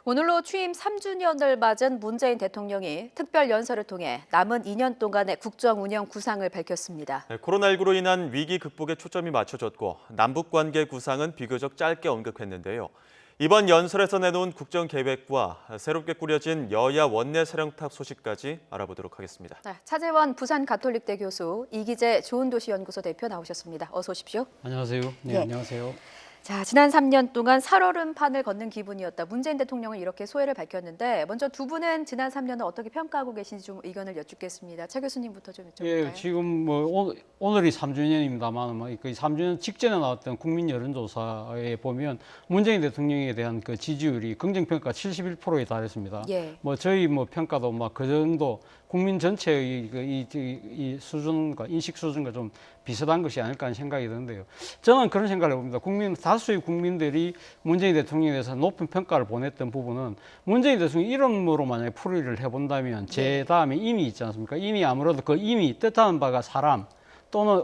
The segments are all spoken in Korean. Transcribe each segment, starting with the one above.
오늘로 취임 3주년을 맞은 문재인 대통령이 특별 연설을 통해 남은 2년 동안의 국정 운영 구상을 밝혔습니다. 코로나19로 인한 위기 극복에 초점이 맞춰졌고 남북 관계 구상은 비교적 짧게 언급했는데요. 이번 연설에서 내놓은 국정 계획과 새롭게 꾸려진 여야 원내 세령탑 소식까지 알아보도록 하겠습니다. 차재원 부산가톨릭대 교수, 이기재 좋은도시연구소 대표 나오셨습니다. 어서 오십시오. 안녕하세요. 네, 안녕하세요. 자, 지난 3년 동안 살얼음판을 걷는 기분이었다. 문재인 대통령은 이렇게 소회를 밝혔는데 먼저 두 분은 지난 3년을 어떻게 평가하고 계신지 좀 의견을 여쭙겠습니다. 최 교수님부터 좀 여쭤볼까요? 예, 지금 뭐 오늘이 3주년입니다만 그 3주년 직전에 나왔던 국민 여론조사에 보면 문재인 대통령에 대한 그 지지율이 긍정평가 71%에 달했습니다. 예. 뭐 저희 뭐 평가도 막 그 정도 국민 전체의 이 수준과 인식 수준과 좀 비슷한 것이 아닐까 하는 생각이 드는데요. 저는 그런 생각을 해봅니다. 다수의 국민들이 문재인 대통령에 대해서 높은 평가를 보냈던 부분은 문재인 대통령이 이름으로 만약에 풀이를 해본다면 제 다음에 인이 있지 않습니까? 인이 아무래도 그 인이 뜻하는 바가 사람 또는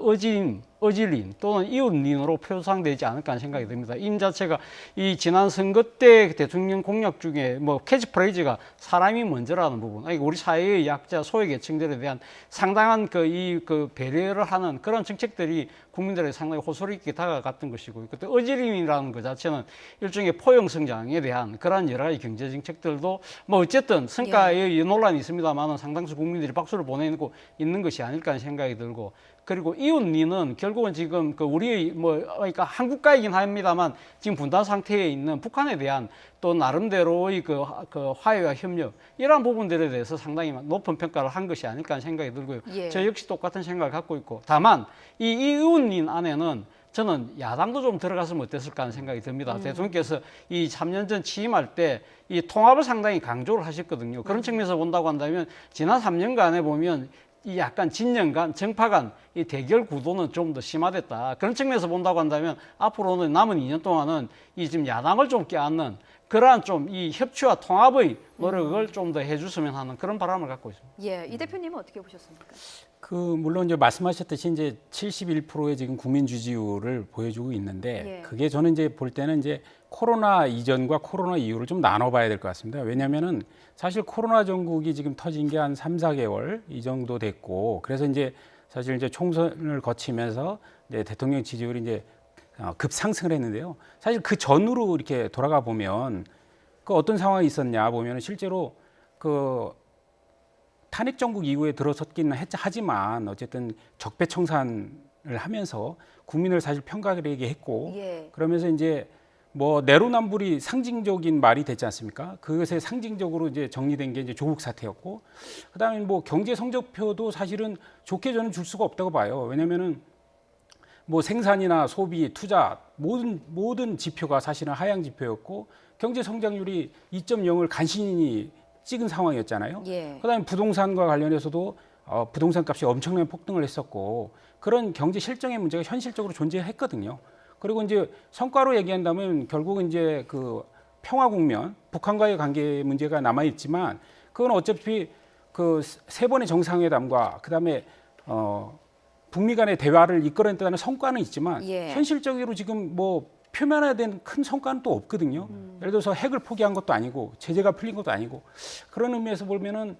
어질인 또는 이웃린으로 표상되지 않을까 하는 생각이 듭니다. 인 자체가 이 지난 선거 때 대통령 공약 중에 뭐 캐치프레이즈가 사람이 먼저라는 부분, 우리 사회의 약자 소외계층들에 대한 상당한 그 배려를 하는 그런 정책들이 국민들에게 상당히 호소리 있게 다가갔던 것이고, 그때 어질인이라는 것 자체는 일종의 포용 성장에 대한 그러한 여러 가지 경제 정책들도 뭐 어쨌든 성과에 논란이 있습니다만은 상당수 국민들이 박수를 보내고 있는 것이 아닐까 하는 생각이 들고, 그리고 이웃리는 결국은 지금 우리의 그러니까 한국가이긴 합니다만 지금 분단 상태에 있는 북한에 대한 또 나름대로의 그 화해와 협력 이러한 부분들에 대해서 상당히 높은 평가를 한 것이 아닐까 하는 생각이 들고요. 저 역시 똑같은 생각을 갖고 있고, 다만 이 이웃린 안에는 저는 야당도 좀 들어갔으면 어땠을까 하는 생각이 듭니다. 대통령께서 이 3년 전 취임할 때 이 통합을 상당히 강조를 하셨거든요. 그런 측면에서 본다고 한다면 지난 3년간에 보면 이 약간 진영 간, 정파 간 이 대결 구도는 좀 더 심화됐다. 그런 측면에서 본다고 한다면 앞으로는 남은 2년 동안은 이 지금 야당을 좀 껴안는 그러한 좀 이 협치와 통합의 노력을 좀 더 해줬으면 하는 그런 바람을 갖고 있습니다. 예, 이 대표님은 어떻게 보셨습니까? 물론 이제 말씀하셨듯이 이제 71%의 지금 국민 지지율을 보여주고 있는데 그게 저는 이제 볼 때는 이제 코로나 이전과 코로나 이후를 좀 나눠봐야 될 것 같습니다. 왜냐하면은 사실 코로나 전국이 지금 터진 게 한 3-4개월 이 정도 됐고, 그래서 이제 사실 이제 총선을 거치면서 이제 대통령 지지율이 이제 급상승을 했는데요. 사실 그 전으로 이렇게 돌아가 보면 그 어떤 상황이 있었냐 보면은 실제로 그 탄핵 정국 이후에 들어섰기는 하지만 어쨌든 적폐청산을 하면서 국민을 사실 편가르게 했고, 그러면서 이제 뭐 내로남불이 상징적인 말이 됐지 않습니까? 그것에 상징적으로 이제 정리된 게 이제 조국 사태였고, 그다음에 뭐 경제 성적표도 사실은 좋게 저는 줄 수가 없다고 봐요. 왜냐면은 뭐 생산이나 소비, 투자 모든 지표가 사실은 하향 지표였고, 경제 성장률이 2.0을 간신히 찍은 상황이었잖아요. 그다음에 부동산과 관련해서도 부동산 값이 엄청난 폭등을 했었고, 그런 경제 실정의 문제가 현실적으로 존재했거든요. 그리고 이제 성과로 얘기한다면 결국은 이제 그 평화 국면, 북한과의 관계 문제가 남아 있지만 그건 어차피 그 세 번의 정상회담과 그다음에 북미 간의 대화를 이끌어냈다는 성과는 있지만 현실적으로 지금 뭐 표면화된 큰 성과는 또 없거든요. 예를 들어서 핵을 포기한 것도 아니고 제재가 풀린 것도 아니고, 그런 의미에서 보면은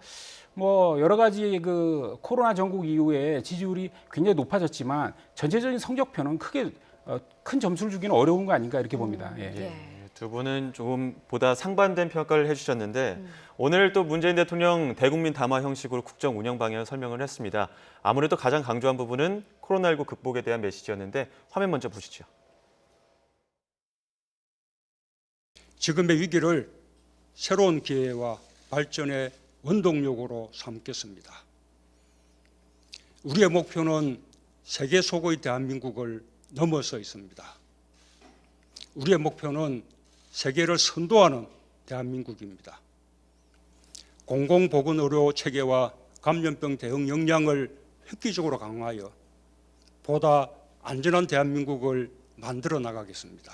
뭐 여러 가지 그 코로나 전국 이후에 지지율이 굉장히 높아졌지만 전체적인 성적표는 크게 큰 점수를 주기는 어려운 거 아닌가 이렇게 봅니다. 두 분은 조금 보다 상반된 평가를 해주셨는데 오늘 또 문재인 대통령 대국민 담화 형식으로 국정 운영 방향을 설명을 했습니다. 아무래도 가장 강조한 부분은 코로나19 극복에 대한 메시지였는데 화면 먼저 보시죠. 지금의 위기를 새로운 기회와 발전의 원동력으로 삼겠습니다. 우리의 목표는 세계 속의 대한민국을 넘어서 있습니다. 우리의 목표는 세계를 선도하는 대한민국입니다. 공공보건의료 체계와 감염병 대응 역량을 획기적으로 강화하여 보다 안전한 대한민국을 만들어 나가겠습니다.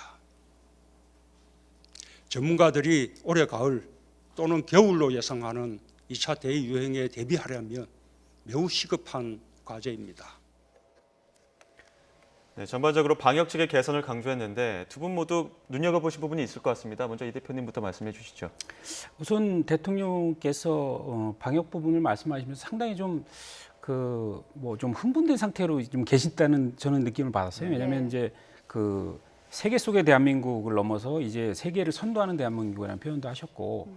전문가들이 올해 가을 또는 겨울로 예상하는 2차 대유행에 대비하려면 매우 시급한 과제입니다. 네, 전반적으로 방역책의 개선을 강조했는데 두 분 모두 눈여겨보신 부분이 있을 것 같습니다. 먼저 이 대표님부터 말씀해 주시죠. 우선 대통령께서 방역 부분을 말씀하시면서 상당히 좀 좀 흥분된 상태로 좀 계신다는 저는 느낌을 받았어요. 왜냐하면 네. 이제 그 세계 속의 대한민국을 넘어서 이제 세계를 선도하는 대한민국이라는 표현도 하셨고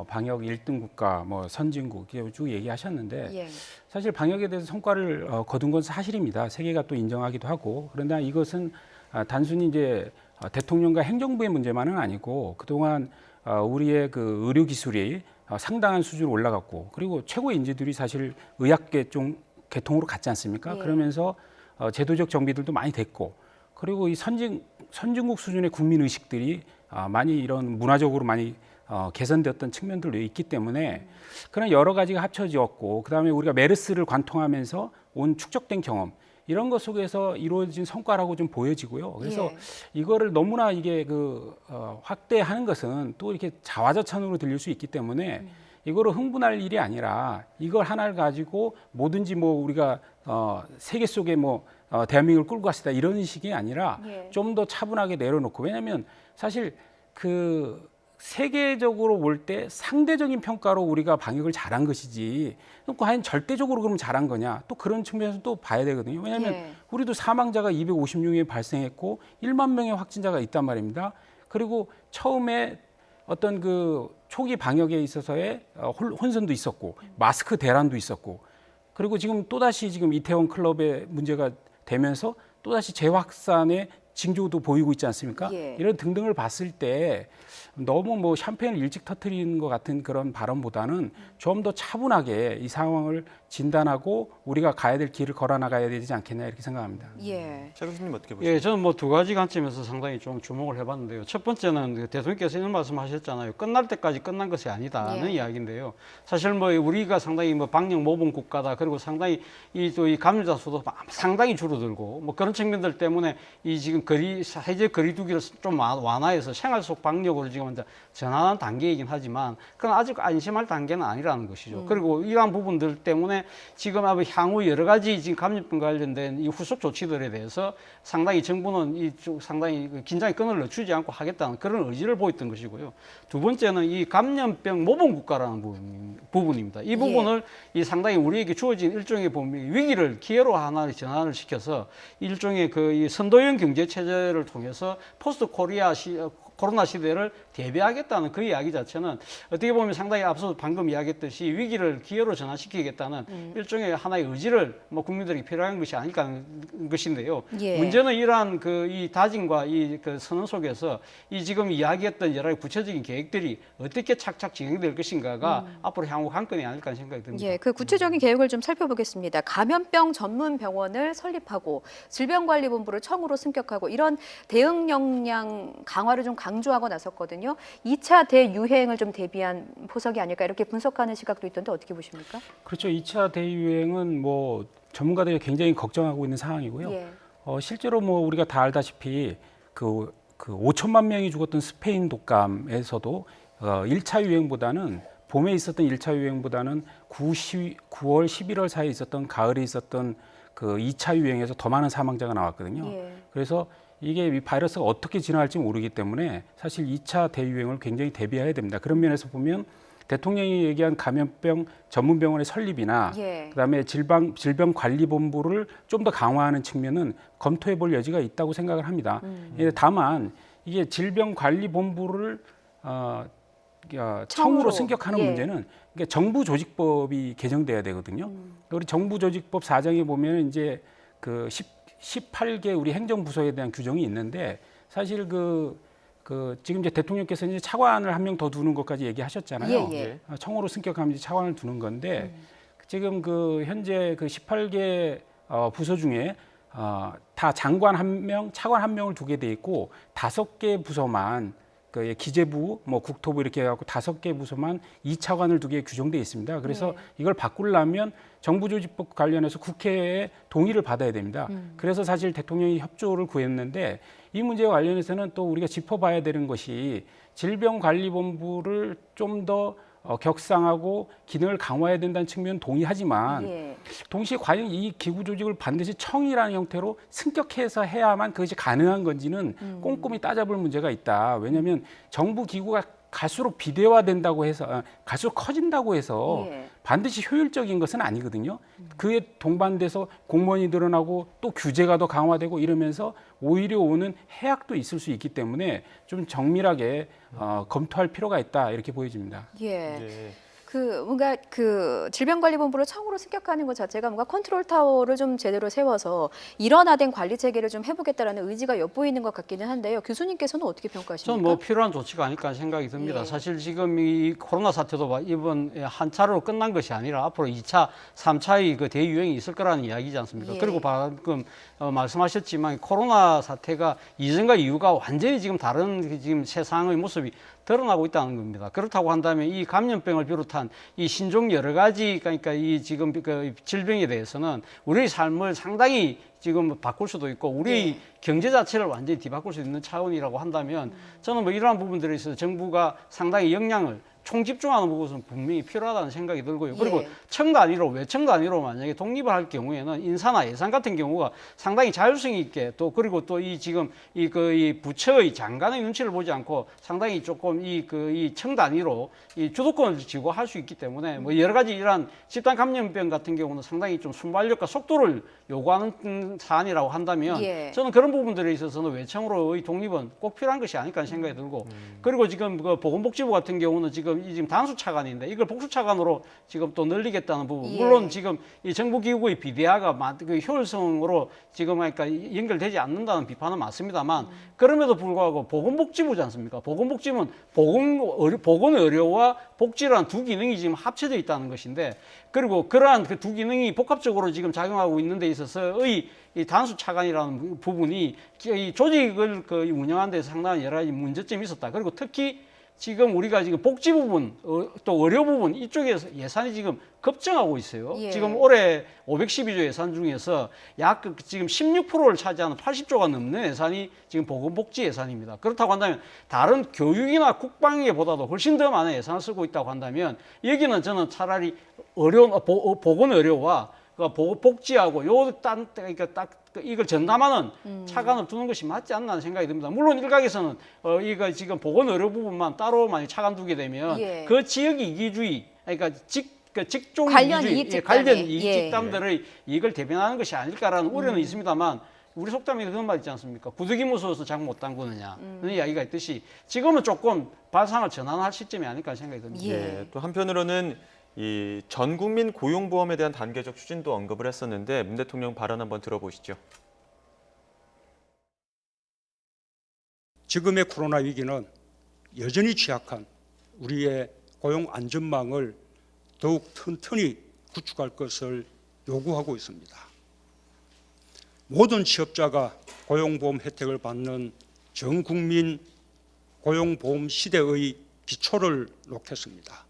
방역 1등 국가, 뭐 선진국 이렇게 쭉 얘기하셨는데 예. 사실 방역에 대해서 성과를 거둔 건 사실입니다. 세계가 또 인정하기도 하고 그런데 이것은 단순히 이제 대통령과 행정부의 문제만은 아니고 그동안 우리의 그 의료 기술이 상당한 수준으로 올라갔고 그리고 최고의 인재들이 사실 의학계 좀 계통으로 갔지 않습니까? 예. 그러면서 제도적 정비들도 많이 됐고 그리고 이 선진국 수준의 국민 의식들이 많이 이런 문화적으로 많이 개선되었던 측면들도 있기 때문에 그런 여러 가지가 합쳐졌고 그다음에 우리가 메르스를 관통하면서 온 축적된 경험 이런 것 속에서 이루어진 성과라고 좀 보여지고요. 그래서 예. 이거를 너무나 이게 확대하는 것은 또 이렇게 자화자찬으로 들릴 수 있기 때문에 이거를 흥분할 일이 아니라 이걸 하나를 가지고 뭐든지 뭐 우리가 세계 속에 대한민국을 끌고 가시다 이런 식이 아니라 예. 좀 더 차분하게 내려놓고 왜냐하면 사실 세계적으로 볼 때 상대적인 평가로 우리가 방역을 잘한 것이지 과연 절대적으로 그럼 잘한 거냐 또 그런 측면에서 또 봐야 되거든요. 왜냐하면 예. 우리도 우리도 사망자가 256명이 발생했고 1만 명의 확진자가 있단 말입니다. 그리고 처음에 어떤 초기 방역에 있어서의 혼선도 있었고 마스크 대란도 있었고 그리고 지금 또다시 지금 이태원 클럽의 문제가 되면서 또다시 재확산의 징조도 보이고 있지 않습니까? 예. 이런 등등을 봤을 때 너무 샴페인을 일찍 터뜨리는 것 같은 그런 발언보다는 좀 더 차분하게 이 상황을 진단하고 우리가 가야 될 길을 걸어 나가야 되지 않겠냐 이렇게 생각합니다. 예. 차 교수님 어떻게 보십니까? 예, 저는 뭐 두 가지 관점에서 상당히 좀 주목을 해봤는데요. 첫 번째는 대통령께서 이런 말씀하셨잖아요. 끝날 때까지 끝난 것이 아니다는 예. 이야기인데요. 사실 뭐 우리가 상당히 방역 모범 국가다. 그리고 상당히 이 감염자 수도 상당히 줄어들고 뭐 그런 측면들 때문에 이 지금 해제 거리두기를 좀 완화해서 생활 속 방역으로 지금 이제 전환한 단계이긴 하지만 그건 아직 안심할 단계는 아니라는 것이죠. 그리고 이러한 부분들 때문에 지금 향후 여러 가지 지금 감염병과 관련된 이 후속 조치들에 대해서 상당히 정부는 상당히 긴장의 끈을 늦추지 않고 하겠다는 그런 의지를 보였던 것이고요. 두 번째는 이 감염병 모범 국가라는 부분입니다. 이 부분을 이 상당히 우리에게 주어진 일종의 위기를 기회로 하나 전환을 시켜서 일종의 이 선도형 경제 체제를 통해서 포스트 코로나 시대를 대비하겠다는 그 이야기 자체는 어떻게 보면 상당히 앞서 방금 이야기했듯이 위기를 기회로 전환시키겠다는 일종의 하나의 의지를 국민들에게 필요한 것이 아닐까 하는 것인데요. 예. 문제는 이러한 이 다짐과 이 선언 속에서 이 지금 이야기했던 여러 가지 구체적인 계획들이 어떻게 착착 진행될 것인가가 앞으로 향후 관건이 아닐까 하는 생각이 듭니다. 예, 그 구체적인 계획을 좀 살펴보겠습니다. 감염병 전문 병원을 설립하고 질병관리본부를 청으로 승격하고 이런 대응 역량 강화를 좀 강조하고 나섰거든요. 2차 대유행을 좀 대비한 포석이 아닐까 이렇게 분석하는 시각도 있던데 어떻게 보십니까? 그렇죠. 2차 대유행은 전문가들이 굉장히 걱정하고 있는 상황이고요. 예. 실제로 우리가 다 알다시피 5천만 명이 죽었던 스페인 독감에서도 1차 유행보다는 봄에 있었던 1차 유행보다는 9월, 11월 사이에 있었던 가을에 있었던 2차 유행에서 더 많은 사망자가 나왔거든요. 예. 그래서 이게 이 바이러스가 어떻게 진화할지 모르기 때문에 사실 2차 대유행을 굉장히 대비해야 됩니다. 그런 면에서 보면 대통령이 얘기한 감염병 전문병원의 설립이나 예. 그다음에 질병관리본부를 좀 더 강화하는 측면은 검토해 볼 여지가 있다고 생각을 합니다. 다만 이게 질병관리본부를 청으로 승격하는 예. 문제는 이게 정부조직법이 개정돼야 되거든요. 우리 정부조직법 4장에 보면 이제 18개 우리 행정부서에 대한 규정이 있는데 사실 지금 이제 대통령께서 이제 차관을 한 명 더 두는 것까지 얘기하셨잖아요. 예. 청으로 승격하면 이제 차관을 두는 건데 지금 현재 18개 부서 중에 다 장관 한 명, 차관 한 명을 두게 돼 있고 5개 부서만 기재부, 국토부 이렇게 해갖고 5개 부서만 2차관을 두게 규정돼 있습니다. 그래서 이걸 바꾸려면 정부조직법 관련해서 국회의 동의를 받아야 됩니다. 그래서 사실 대통령이 협조를 구했는데 이 문제와 관련해서는 또 우리가 짚어봐야 되는 것이 질병관리본부를 좀 더 격상하고 기능을 강화해야 된다는 측면은 동의하지만 예. 동시에 과연 이 기구 조직을 반드시 청이라는 형태로 승격해서 해야만 그것이 가능한 건지는 꼼꼼히 따져볼 문제가 있다. 왜냐하면 정부 기구가 갈수록 비대화된다고 해서 갈수록 커진다고 해서 예. 반드시 효율적인 것은 아니거든요. 그에 동반돼서 공무원이 늘어나고 또 규제가 더 강화되고 이러면서 오히려 오는 해악도 있을 수 있기 때문에 좀 정밀하게 검토할 필요가 있다 이렇게 보여집니다. 예. 예. 뭔가 질병관리본부를 청으로 승격하는 것 자체가 뭔가 컨트롤 타워를 좀 제대로 세워서 일원화된 관리 체계를 좀 해보겠다라는 의지가 엿보이는 것 같기는 한데요. 교수님께서는 어떻게 평가하십니까? 저는 뭐 필요한 조치가 아닐까 생각이 듭니다. 예. 사실 지금 이 코로나 사태도 이번 한 차례로 끝난 것이 아니라 앞으로 2차, 3차의 그 대유행이 있을 거라는 이야기지 않습니까? 예. 그리고 방금 말씀하셨지만 코로나 사태가 이전과 이후가 완전히 지금 다른 지금 세상의 모습이 드러나고 있다는 겁니다. 그렇다고 한다면 이 감염병을 비롯한 이 신종 여러 가지 그러니까 이 지금 그 질병에 대해서는 우리의 삶을 상당히 지금 바꿀 수도 있고 우리 네. 경제 자체를 완전히 뒤바꿀 수 있는 차원이라고 한다면 저는 뭐 이러한 부분들에 있어서 정부가 상당히 역량을 총집중하는 부분은 분명히 필요하다는 생각이 들고요. 그리고 예. 청 단위로 외청 단위로 만약에 독립을 할 경우에는 인사나 예산 같은 경우가 상당히 자율성 있게 또 그리고 또 이 지금 이 부처의 장관의 눈치를 보지 않고 상당히 조금 이 청 단위로 이 주도권을 쥐고 할 수 있기 때문에 뭐 여러 가지 이러한 집단 감염병 같은 경우는 상당히 좀 순발력과 속도를 요구하는 사안이라고 한다면 예. 저는 그런 부분들에 있어서는 외청으로의 독립은 꼭 필요한 것이 아닐까 하는 생각이 들고 그리고 지금 그 보건복지부 같은 경우는 지금 단수 차관인데 이걸 복수 차관으로 지금 또 늘리겠다는 부분 예. 물론 지금 이 정부 기구의 비대화가 그 효율성으로 지금 그러니까 연결되지 않는다는 비판은 맞습니다만 그럼에도 불구하고 보건복지부지 않습니까? 보건복지부는 보건의료와 복지라는 두 기능이 지금 합쳐져 있다는 것인데 그리고 그러한 그 두 기능이 복합적으로 지금 작용하고 있는 데 있어서의 이 단수 차관이라는 부분이 이 조직을 운영하는 데 상당한 여러 가지 문제점이 있었다. 그리고 특히 지금 우리가 지금 복지 부분, 또 의료 부분 이쪽에서 예산이 지금 급증하고 있어요. 예. 지금 올해 512조 예산 중에서 약 지금 16%를 차지하는 80조가 넘는 예산이 지금 보건복지 예산입니다. 그렇다고 한다면 다른 교육이나 국방에보다도 훨씬 더 많은 예산을 쓰고 있다고 한다면 여기는 저는 차라리 보건의료와 복지하고 그러니까 딱 이걸 전담하는 차관을 두는 것이 맞지 않나 하는 생각이 듭니다. 물론 일각에서는 이거 지금 보건의료 부분만 따로 많이 차관 두게 되면 예. 그 지역의 이기주의, 그러니까 직종 관련 이기주의, 이익 집단의, 관련 예. 이익 집단들의 이익을 대변하는 것이 아닐까라는 우려는 있습니다만 우리 속담에 그런 말 있지 않습니까? 구더기 무서워서 장 못 담그느냐 그런 이야기가 있듯이 지금은 조금 발상을 전환할 시점이 아닐까 하는 생각이 듭니다. 예. 또 한편으로는 이 전 국민 고용보험에 대한 단계적 추진도 언급을 했었는데 문 대통령 발언 한번 들어보시죠. 지금의 코로나 위기는 여전히 취약한 우리의 고용 안전망을 더욱 튼튼히 구축할 것을 요구하고 있습니다. 모든 취업자가 고용보험 혜택을 받는 전 국민 고용보험 시대의 기초를 놓겠습니다.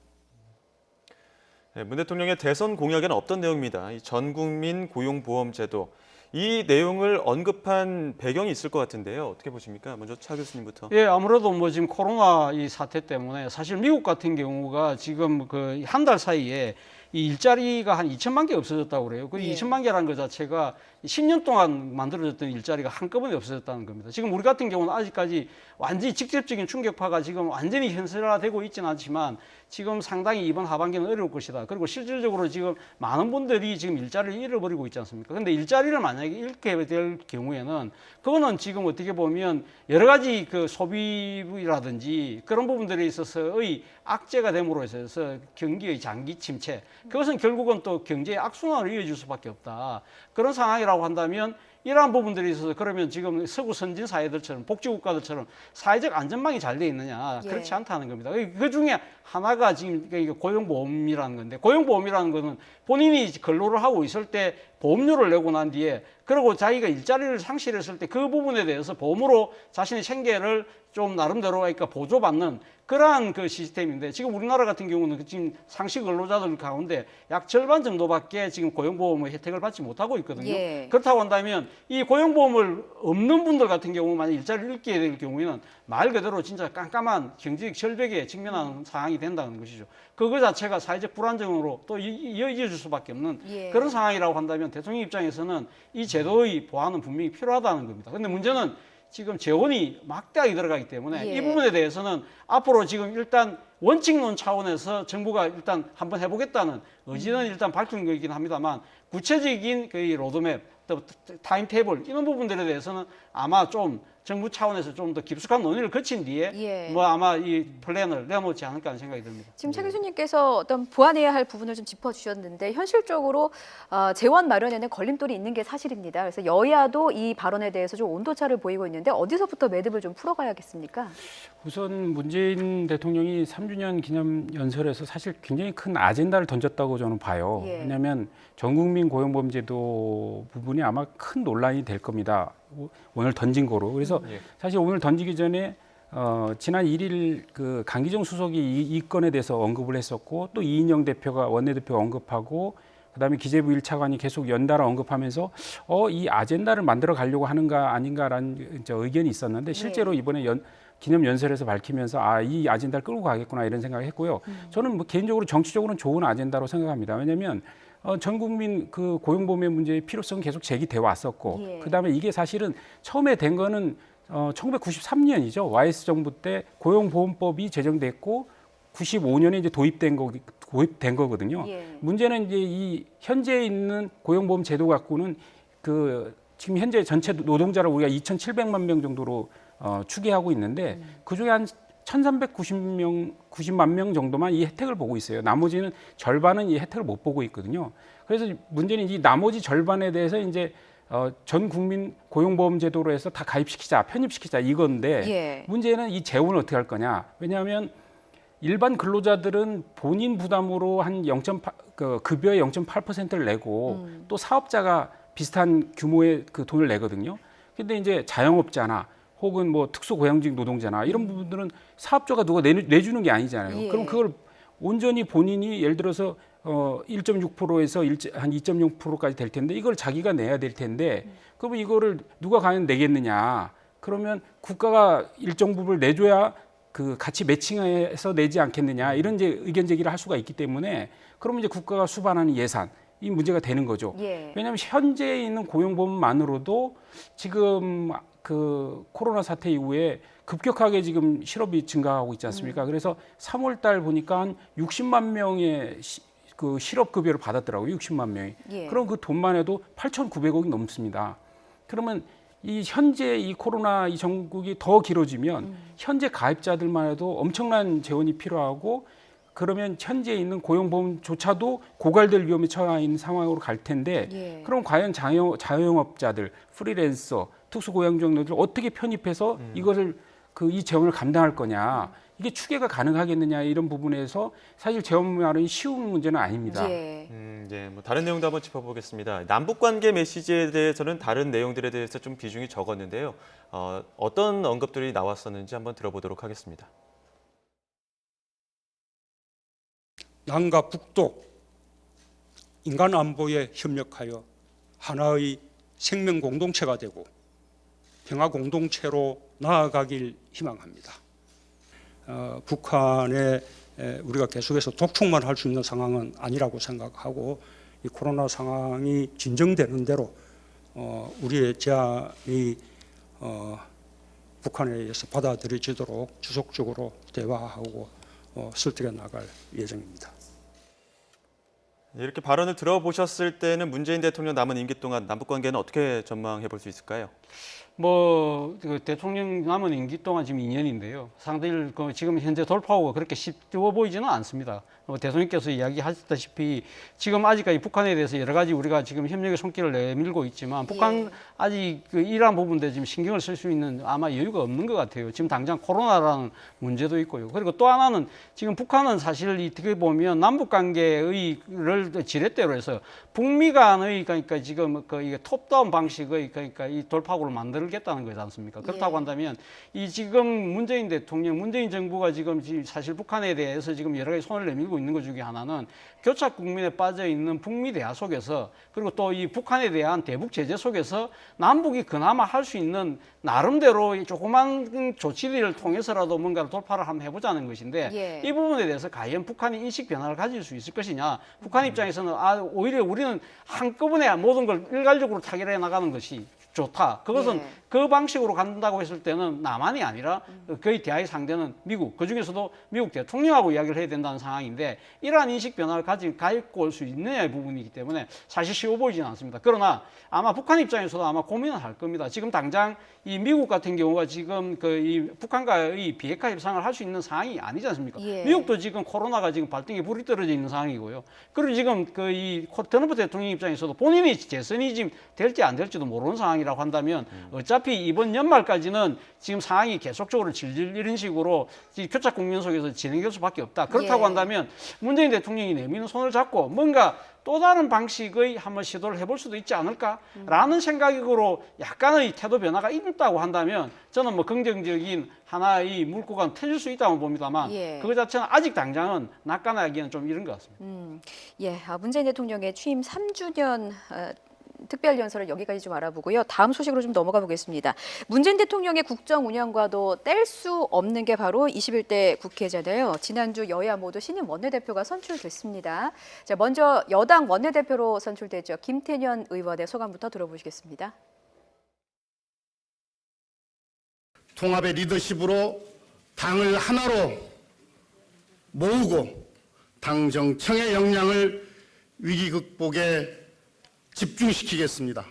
네, 문 대통령의 대선 공약에는 없던 내용입니다. 이 전 국민 고용보험제도. 이 내용을 언급한 배경이 있을 것 같은데요. 어떻게 보십니까? 먼저 차 교수님부터. 예, 아무래도 뭐 지금 코로나 이 사태 때문에 사실 미국 같은 경우가 지금 그 한 달 사이에 이 일자리가 한 2천만 개 없어졌다고 그래요. 그 예. 2천만 개라는 것 자체가 10년 동안 만들어졌던 일자리가 한꺼번에 없어졌다는 겁니다. 지금 우리 같은 경우는 아직까지 완전히 직접적인 충격파가 지금 완전히 현실화되고 있지는 않지만 지금 상당히 이번 하반기는 어려울 것이다. 그리고 실질적으로 지금 많은 분들이 지금 일자리를 잃어버리고 있지 않습니까? 근데 일자리를 만약에 잃게 될 경우에는 그거는 지금 어떻게 보면 여러 가지 그 소비라든지 그런 부분들에 있어서의 악재가 됨으로 해서 경기의 장기 침체 그것은 결국은 또 경제의 악순환을 이어질 수밖에 없다. 그런 상황이라고 한다면 이러한 부분들이 있어서 그러면 지금 서구 선진 사회들처럼 복지국가들처럼 사회적 안전망이 잘 돼 있느냐 예. 그렇지 않다는 겁니다. 그 중에 하나가 지금 고용보험이라는 건데 고용보험이라는 거는 본인이 근로를 하고 있을 때 보험료를 내고 난 뒤에 그리고 자기가 일자리를 상실했을 때 그 부분에 대해서 보험으로 자신의 생계를 좀 나름대로 그러니까 보조받는 그러한 그 시스템인데 지금 우리나라 같은 경우는 지금 상시 근로자들 가운데 약 절반 정도밖에 지금 고용보험의 혜택을 받지 못하고 있거든요. 예. 그렇다고 한다면 이 고용보험을 없는 분들 같은 경우 만약 일자리를 잃게 될 경우에는 말 그대로 진짜 깜깜한 경제적 절벽에 직면하는 상황이 된다는 것이죠. 그거 자체가 사회적 불안정으로 또 이어질 수밖에 없는 예. 그런 상황이라고 한다면 대통령 입장에서는 이 제도의 보완은 분명히 필요하다는 겁니다. 근데 문제는 지금 재원이 막대하게 들어가기 때문에 예. 이 부분에 대해서는 앞으로 지금 일단 원칙론 차원에서 정부가 일단 한번 해보겠다는 의지는 일단 밝힌 거이긴 합니다만 구체적인 그 로드맵, 또 타임테이블 이런 부분들에 대해서는 아마 좀 정부 차원에서 좀 더 깊숙한 논의를 거친 뒤에 예. 뭐 아마 이 플랜을 내놓지 않을까 하는 생각이 듭니다. 지금 차 교수님께서 어떤 보완해야 할 부분을 좀 짚어주셨는데 현실적으로 재원 마련에는 걸림돌이 있는 게 사실입니다. 그래서 여야도 이 발언에 대해서 좀 온도차를 보이고 있는데 어디서부터 매듭을 좀 풀어가야겠습니까? 우선 문재인 대통령이 3주년 기념 연설에서 사실 굉장히 큰 아젠다를 던졌다고 저는 봐요. 예. 왜냐하면 전국민 고용보험제도 부분이 아마 큰 논란이 될 겁니다. 오늘 던진 거로. 그래서 예. 사실 오늘 던지기 전에 지난 1일 그 강기정 수석이 이 건에 대해서 언급을 했었고 또 이인영 대표가 원내대표가 언급하고 그다음에 기재부 1차관이 계속 연달아 언급하면서 이 아젠다를 만들어 가려고 하는가 아닌가라는 의견이 있었는데 실제로 이번에 기념 연설에서 밝히면서 이 아젠다를 끌고 가겠구나 이런 생각을 했고요. 저는 뭐 개인적으로 정치적으로는 좋은 아젠다로 생각합니다. 왜냐하면 전 국민 그 고용보험의 문제의 필요성은 계속 제기돼 왔었고 예. 그다음에 이게 사실은 처음에 된 거는 1993년이죠. YS 정부 때 고용보험법이 제정됐고 95년에 이제 도입된 거거든요. 예. 문제는 이제 이 현재 있는 고용보험 제도 갖고는 그 지금 현재 전체 노동자를 우리가 2,700만 명 정도로 추계하고 있는데 그중에 한 1,390만 명 정도만 이 혜택을 보고 있어요. 나머지는 절반은 이 혜택을 못 보고 있거든요. 그래서 문제는 이 나머지 절반에 대해서 이제 전 국민 고용보험 제도로 해서 다 가입시키자, 편입시키자 이건데 예. 문제는 이 재원을 어떻게 할 거냐? 왜냐하면 일반 근로자들은 본인 부담으로 한 0.8, 그 급여의 0.8%를 내고 또 사업자가 비슷한 규모의 그 돈을 내거든요. 근데 이제 자영업자나 혹은 뭐 특수고용직 노동자나 이런 부분들은 사업자가 누가 내주는 게 아니잖아요. 예. 그럼 그걸 온전히 본인이 예를 들어서 1.6%에서 한 2.0%까지 될 텐데 이걸 자기가 내야 될 텐데 그러면 이거를 누가 과연 내겠느냐? 그러면 국가가 일정 부분을 내줘야 그 같이 매칭해서 내지 않겠느냐 이런 이제 의견 제기를 할 수가 있기 때문에 그러면 이제 국가가 수반하는 예산 이 문제가 되는 거죠. 예. 왜냐하면 현재 있는 고용보험만으로도 지금 그 코로나 사태 이후에 급격하게 지금 실업이 증가하고 있지 않습니까? 그래서 3월 달 보니까 한 60만 명의 그 실업급여를 받았더라고요. 60만 명이. 예. 그럼 그 돈만 해도 8,900억이 넘습니다. 그러면 이 현재 이 코로나 이 전국이 더 길어지면 현재 가입자들만 해도 엄청난 재원이 필요하고 그러면 현재 있는 고용보험조차도 고갈될 위험에 처해 있는 상황으로 갈 텐데 예. 그럼 과연 자영업자들, 프리랜서, 특수고용직노동자들 어떻게 편입해서 이것을 이 재원을 감당할 거냐 이게 추계가 가능하겠느냐 이런 부분에서 사실 재원 마련이 쉬운 문제는 아닙니다. 예. 예, 뭐 다른 내용도 한번 짚어보겠습니다. 남북 관계 메시지에 대해서는 다른 내용들에 대해서 좀 비중이 적었는데요. 어떤 언급들이 나왔었는지 한번 들어보도록 하겠습니다. 남과 북도 인간 안보에 협력하여 하나의 생명 공동체가 되고 평화 공동체로 나아가길 희망합니다. 북한에 우리가 계속해서 독촉만 할 수 있는 상황은 아니라고 생각하고 이 코로나 상황이 진정되는 대로 우리의 제안이 북한에 의해서 받아들여지도록 지속적으로 대화하고 설득해 나갈 예정입니다. 이렇게 발언을 들어보셨을 때는 문재인 대통령 남은 임기 동안 남북 관계는 어떻게 전망해 볼 수 있을까요? 그 대통령 남은 임기 동안 지금 2년인데요. 상대를 지금 현재 돌파하고 그렇게 쉬워 보이지는 않습니다. 대통령께서 이야기하셨다시피 지금 아직까지 북한에 대해서 여러 가지 우리가 지금 협력의 손길을 내밀고 있지만 북한 아직 그 이러한 부분에 지금 신경을 쓸 수 있는 아마 여유가 없는 것 같아요. 지금 당장 코로나라는 문제도 있고요. 그리고 또 하나는 지금 북한은 사실 어떻게 보면 남북 관계의를 지렛대로 해서 북미 간의 그러니까 지금 이게 톱다운 방식의 그러니까 이 돌파구를 만들겠다는 거지 않습니까? 그렇다고 한다면 이 지금 문재인 대통령, 문재인 정부가 지금 사실 북한에 대해서 지금 여러 가지 손을 내밀고 있는 것 중에 하나는 교착 국면에 빠져 있는 북미 대화 속에서 그리고 또 이 북한에 대한 대북 제재 속에서 남북이 그나마 할 수 있는 나름대로 조그만 조치들을 통해서라도 뭔가를 돌파를 한번 해보자는 것인데 이 부분에 대해서 과연 북한이 인식 변화를 가질 수 있을 것이냐. 북한 입장에서는 오히려 우리는 한꺼번에 모든 걸 일괄적으로 타결해 나가는 것이 좋다. 그것은 그 방식으로 간다고 했을 때는 남한이 아니라 거의 대화의 상대는 미국, 그중에서도 미국 대통령하고 이야기를 해야 된다는 상황인데 이러한 인식 변화를 가지고 올 수 있느냐의 부분이기 때문에 사실 쉬워 보이지는 않습니다. 그러나 아마 북한 입장에서도 아마 고민을 할 겁니다. 지금 당장 이 미국 같은 경우가 지금 이 북한과의 비핵화 협상을 할 수 있는 상황이 아니지 않습니까? 미국도 지금 코로나가 지금 발등에 불이 떨어져 있는 상황이고요. 그리고 지금 이 트럼프 대통령 입장에서도 본인이 재선이 지금 될지 안 될지도 모르는 상황이라고 한다면 어차피 이번 연말까지는 지금 상황이 계속적으로 질질 이런 식으로 교착 국면 속에서 진행될 수밖에 없다. 그렇다고 한다면 문재인 대통령이 내미는 손을 잡고 뭔가 또 다른 방식의 한번 시도를 해볼 수도 있지 않을까라는 생각으로 약간의 태도 변화가 있다고 한다면 저는 뭐 긍정적인 하나의 물꼬가 터질 수 있다고 봅니다만 그거 자체는 아직 당장은 낙관하기에는 좀 이른 것 같습니다. 문재인 대통령의 취임 3주년 특별연설을 여기까지 좀 알아보고요. 다음 소식으로 좀 넘어가 보겠습니다. 문재인 대통령의 국정 운영과도 뗄 수 없는 게 바로 21대 국회잖아요. 지난주 여야 모두 신임 원내대표가 선출됐습니다. 자, 먼저 여당 원내대표로 선출됐죠. 김태년 의원의 소감부터 들어보시겠습니다. 통합의 리더십으로 당을 하나로 모으고 당 정청의 역량을 위기 극복에 집중시키겠습니다.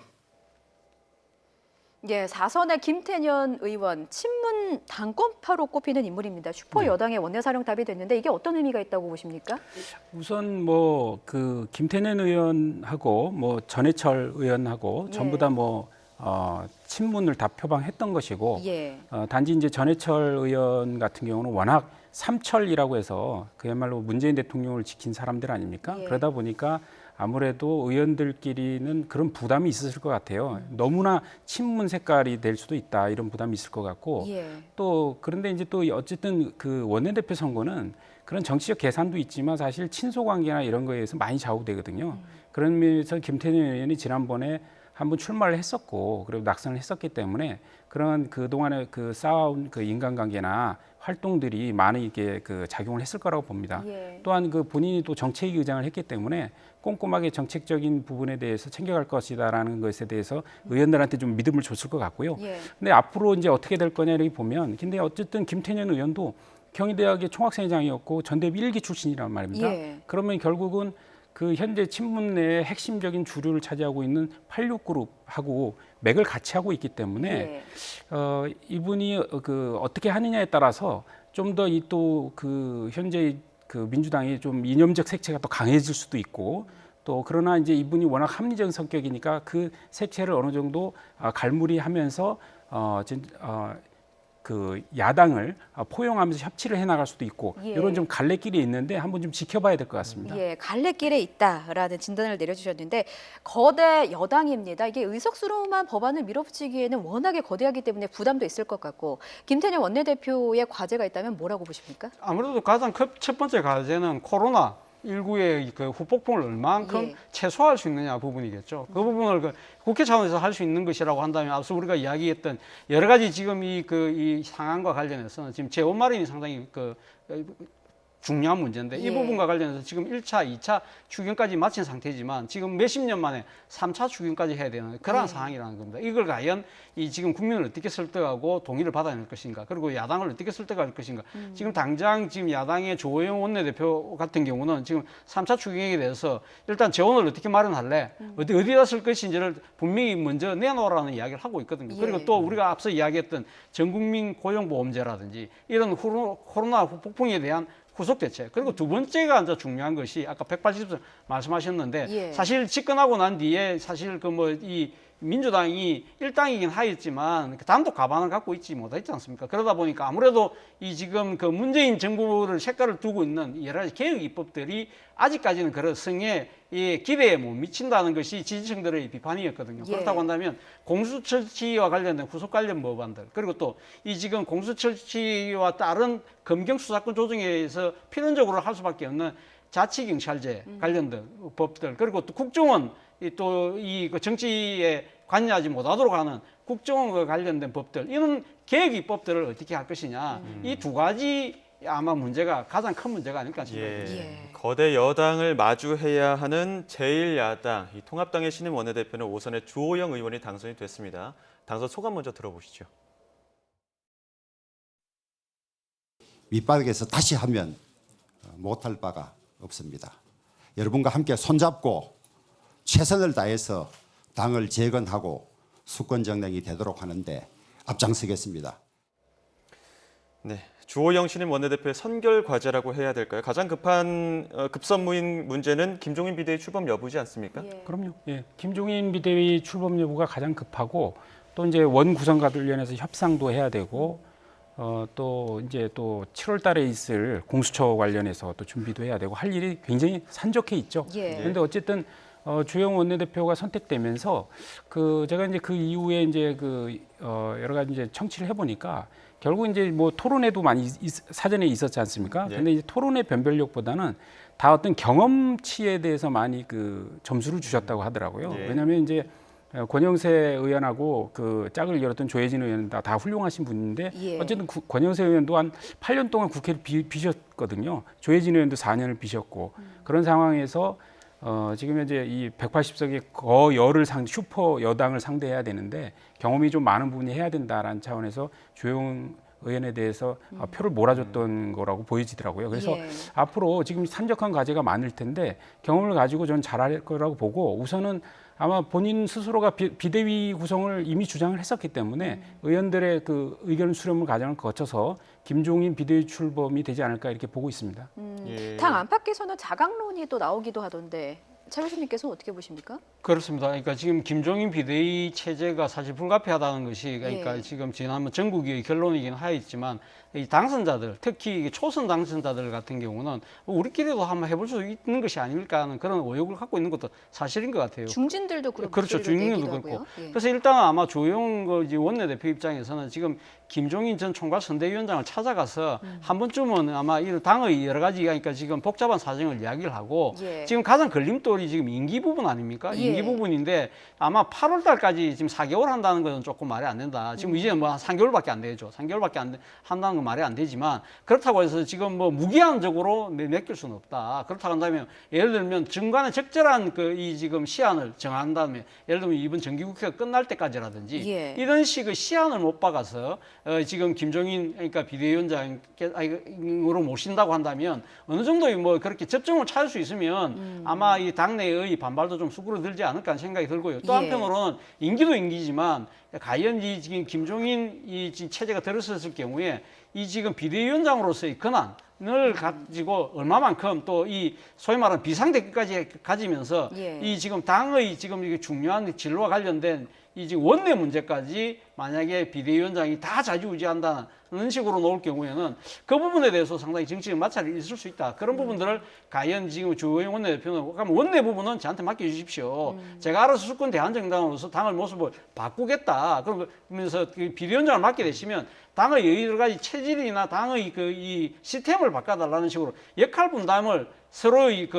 4선의 김태년 의원, 친문 당권파로 꼽히는 인물입니다. 슈퍼 여당의 원내사령탑이 됐는데 이게 어떤 의미가 있다고 보십니까? 우선 그 김태년 의원하고 전해철 의원하고 전부 다 친문을 다 표방했던 것이고 단지 이제 전해철 의원 같은 경우는 워낙 삼철이라고 해서 그야말로 문재인 대통령을 지킨 사람들 아닙니까? 그러다 보니까 아무래도 의원들끼리는 그런 부담이 있었을 것 같아요. 너무나 친문 색깔이 될 수도 있다 이런 부담이 있을 것 같고 또 그런데 이제 또 어쨌든 그 원내대표 선거는 그런 정치적 계산도 있지만 사실 친소 관계나 이런 거에 의해서 많이 좌우되거든요. 그런 면에서 김태년 의원이 지난번에 한번 출마를 했었고 그리고 낙선을 했었기 때문에 그런 그동안에 그 쌓아온 그 인간관계나 활동들이 많이 이게 그 작용을 했을 거라고 봅니다. 또한 그 본인이 또 정책위 의장을 했기 때문에 꼼꼼하게 정책적인 부분에 대해서 챙겨갈 것이다라는 것에 대해서 의원들한테 좀 믿음을 줬을 것 같고요. 근데 앞으로 이제 어떻게 될 거냐 이렇게 보면 근데 어쨌든 김태년 의원도 경희대학의 총학생회장이었고 전대비 1기 출신이란 말입니다. 그러면 결국은 그 현재 친문 내의 핵심적인 주류를 차지하고 있는 86그룹하고 맥을 같이 하고 있기 때문에 이분이 그 어떻게 하느냐에 따라서 좀 더 이 또 그 현재 그 민주당이 좀 이념적 색채가 또 강해질 수도 있고 또 그러나 이제 이분이 워낙 합리적인 성격이니까 그 색채를 어느 정도 갈무리하면서 그 야당을 포용하면서 협치를 해나갈 수도 있고 이런 좀 갈래길이 있는데 한번 좀 지켜봐야 될 것 같습니다. 갈래길에 있다라는 진단을 내려주셨는데 거대 여당입니다. 이게 의석수로만 법안을 밀어붙이기에는 워낙에 거대하기 때문에 부담도 있을 것 같고 김태년 원내대표의 과제가 있다면 뭐라고 보십니까? 아무래도 가장 첫 번째 과제는 코로나19의 그 후폭풍을 얼만큼 최소화할 수 있느냐 부분이겠죠. 그 부분을 그 국회 차원에서 할 수 있는 것이라고 한다면 앞서 우리가 이야기했던 여러 가지 지금 이 상황과 관련해서 지금 재원 마련이 상당히 중요한 문제인데 이 예. 부분과 관련해서 지금 1차, 2차 추경까지 마친 상태지만 지금 몇십 년 만에 3차 추경까지 해야 되는 그러한 상황이라는 겁니다. 이걸 과연 이 지금 국민을 어떻게 설득하고 동의를 받아야 할 것인가, 그리고 야당을 어떻게 설득할 것인가. 지금 당장 지금 야당의 조호영 원내대표 같은 경우는 지금 3차 추경에 대해서 일단 재원을 어떻게 마련할래, 어디다 쓸 것인지를 분명히 먼저 내놓으라는 이야기를 하고 있거든요. 그리고 예. 또 우리가 앞서 이야기했던 전국민 고용보험제라든지 이런 코로나 폭풍에 대한 후속 대책, 그리고 두 번째가 이제 중요한 것이 아까 180선 말씀하셨는데 예. 사실 집권하고 난 뒤에 사실 그 뭐 이 민주당이 일당이긴 하였지만 단독 가반을 갖고 있지 못했지 않습니까? 그러다 보니까 아무래도 이 지금 그 문재인 정부를 색깔을 두고 있는 여러 가지 개혁 입법들이 아직까지는 그런 성에 이 기대에 못 미친다는 것이 지지층들의 비판이었거든요. 예. 그렇다고 한다면 공수처치와 관련된 후속 관련 법안들, 그리고 또 이 지금 공수처치와 다른 검경 수사권 조정에서 필연적으로 할 수밖에 없는 자치경찰제 관련된 법들, 그리고 또 국정원 또 이 정치에 관여하지 못하도록 하는 국정원과 관련된 법들, 이런 개혁 입법들을 어떻게 할 것이냐, 이 두 가지 아마 문제가 가장 큰 문제가 아닐까 싶습니다. 예. 거대 여당을 마주해야 하는 제1야당 이 통합당의 신임 원내대표는 오선의 주호영 의원이 당선이 됐습니다. 당선 소감 먼저 들어보시죠. 밑바닥에서 다시 하면 못할 바가 없습니다. 여러분과 함께 손잡고 최선을 다해서 당을 재건하고 수권정당이 되도록 하는데 앞장서겠습니다. 네, 주호영 신임 원내대표의 선결 과제라고 해야 될까요? 가장 급한 급선무인 문제는 김종인 비대위 출범 여부지 않습니까? 예. 그럼요. 예. 김종인 비대위 출범 여부가 가장 급하고 또 이제 원 구성과 관련해서 협상도 해야 되고 또 이제 또 7월 달에 있을 공수처 관련해서 또 준비도 해야 되고 할 일이 굉장히 산적해 있죠. 예. 그런데 어쨌든 주호영 원내대표가 선택되면서 제가 이제 그 이후에 이제 여러 가지 이제 청취를 해보니까 결국 이제 뭐 토론회도 많이 사전에 있었지 않습니까? 네. 근데 이제 토론회 변별력보다는 다 어떤 경험치에 대해서 많이 점수를 주셨다고 하더라고요. 네. 왜냐하면 이제 권영세 의원하고 짝을 열었던 조혜진 의원은 다 훌륭하신 분인데 예. 어쨌든 권영세 의원도 한 8년 동안 국회를 비셨거든요. 조혜진 의원도 4년을 비셨고 그런 상황에서 지금 이제 이 180석의 거열을 슈퍼 여당을 상대해야 되는데 경험이 좀 많은 부분이 해야 된다라는 차원에서 주호영 의원에 대해서 표를 몰아줬던 거라고 보여지더라고요. 그래서 예. 앞으로 지금 산적한 과제가 많을 텐데 경험을 가지고 저는 잘할 거라고 보고 우선은 아마 본인 스스로가 비대위 구성을 이미 주장을 했었기 때문에 의원들의 의견 수렴을 과정을 거쳐서 김종인 비대위 출범이 되지 않을까 이렇게 보고 있습니다. 예. 당 안팎에서는 자강론이 또 나오기도 하던데 차 교수님께서는 어떻게 보십니까? 그렇습니다. 그러니까 지금 김종인 비대위 체제가 사실 불가피하다는 것이 그러니까 예. 지금 지난번 전국의 결론이긴 하였지만 이 당선자들, 특히 초선 당선자들 같은 경우는 우리끼리도 한번 해볼 수 있는 것이 아닐까 하는 그런 의혹을 갖고 있는 것도 사실인 것 같아요. 중진들도 그렇고 그렇죠. 중진들도 그렇고. 하고요. 예. 그래서 일단 아마 조영 원내대표 입장에서는 지금 김종인 전 총괄 선대위원장을 찾아가서 한 번쯤은 아마 이 당의 여러 가지 그러니까 지금 복잡한 사정을 이야기를 하고 예. 지금 가장 걸림돌이 지금 임기 부분 아닙니까? 예. 임기 부분인데 아마 8월 달까지 지금 4개월 한다는 것은 조금 말이 안 된다. 지금 이제 뭐 한 3개월밖에 안 되죠. 3개월밖에 한다는 건 말이 안 되지만 그렇다고 해서 지금 뭐 무기한적으로 맡길 수는 없다. 그렇다고 한다면 예를 들면 중간에 적절한 이 지금 시한을 정한다면 예를 들면 이번 정기국회가 끝날 때까지라든지 예. 이런 식의 시한을 못 박아서 지금 김종인 그러니까 비대위원장으로 모신다고 한다면 어느 정도의 뭐 그렇게 접점을 찾을 수 있으면 아마 이 당내의 반발도 좀 수그러들지 않을까 하는 생각이 들고요. 또 예. 한편으로는 임기도 임기지만 과연 이 지금 김종인 이 체제가 들어섰을 경우에 이 지금 비대위원장으로서의 권한을 가지고 얼마만큼 또 이 소위 말하는 비상대기까지 가지면서 예. 이 지금 당의 지금 이게 중요한 진로와 관련된 이 지금 원내 문제까지 만약에 비대위원장이 다 좌지우지한다는 식으로 놓을 경우에는 그 부분에 대해서 상당히 정치적 마찰이 있을 수 있다. 그런 부분들을 과연 지금 주호영 원내대표는 그러면 원내 부분은 저한테 맡겨주십시오. 제가 알아서 수권 대한정당으로서 당의 모습을 바꾸겠다. 그러면서 비대위원장을 맡게 되시면 당의 여러 가지 체질이나 당의 이 시스템을 바꿔달라는 식으로 역할 분담을 서로의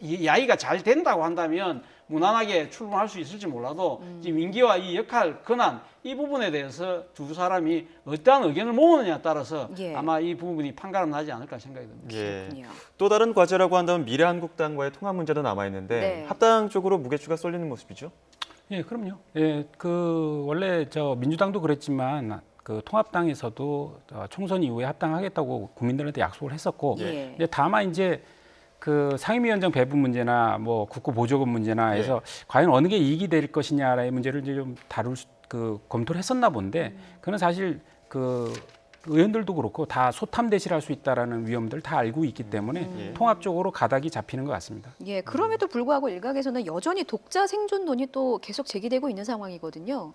이 야의가 잘 된다고 한다면 무난하게 출범할 수 있을지 몰라도 지금 임기와 이 역할, 권한 이 부분에 대해서 두 사람이 어떠한 의견을 모으느냐에 따라서 예. 아마 이 부분이 판가름 나지 않을까 생각이 듭니다. 예. 그렇군요. 또 다른 과제라고 한다면 미래한국당과의 통합 문제도 남아 있는데 네. 합당 쪽으로 무게추가 쏠리는 모습이죠. 예, 그럼요. 예, 그 원래 저 민주당도 그랬지만 그 통합당에서도 총선 이후에 합당하겠다고 국민들한테 약속을 했었고, 예. 근데 다만 이제 그 상임위원장 배분 문제나 뭐 국고 보조금 문제나 해서 과연 어느 게 이익이 될 것이냐의 문제를 이제 좀 검토를 했었나 본데, 그는 사실 그 의원들도 그렇고 다 소탐대실할 수 있다라는 위험들 다 알고 있기 때문에 통합적으로 가닥이 잡히는 것 같습니다. 예, 그럼에도 불구하고 일각에서는 여전히 독자 생존론이 또 계속 제기되고 있는 상황이거든요.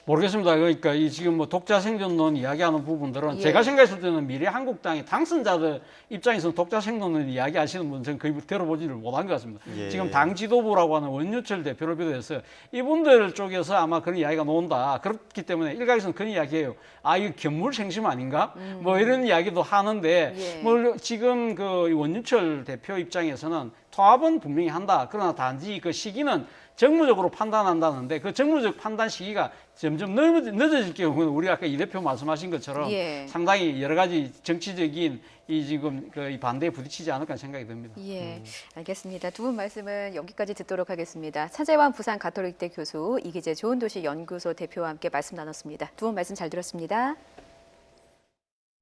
모르겠습니다. 그러니까 이 지금 뭐 독자 생존론 이야기하는 부분들은 예. 제가 생각했을 때는 미래한국당의 당선자들 입장에서는 독자 생존론 이야기하시는 분은 저는 거의 들어보지를 못한 것 같습니다. 예. 지금 당 지도부라고 하는 원유철 대표를 비롯해서 이분들 쪽에서 아마 그런 이야기가 나온다. 그렇기 때문에 일각에서는 그런 이야기해요. 아, 이거 견물생심 아닌가? 뭐 이런 이야기도 하는데 예. 뭐 지금 그 원유철 대표 입장에서는 통합은 분명히 한다. 그러나 단지 그 시기는 정무적으로 판단한다는데 그 정무적 판단 시기가 점점 늦어질 경우는 우리 아까 이 대표 말씀하신 것처럼 예. 상당히 여러 가지 정치적인 이 지금 이 반대에 부딪히지 않을까 생각이 듭니다. 예, 알겠습니다. 두 분 말씀은 여기까지 듣도록 하겠습니다. 차재완 부산 가톨릭대 교수, 이기재 좋은 도시 연구소 대표와 함께 말씀 나눴습니다. 두 분 말씀 잘 들었습니다.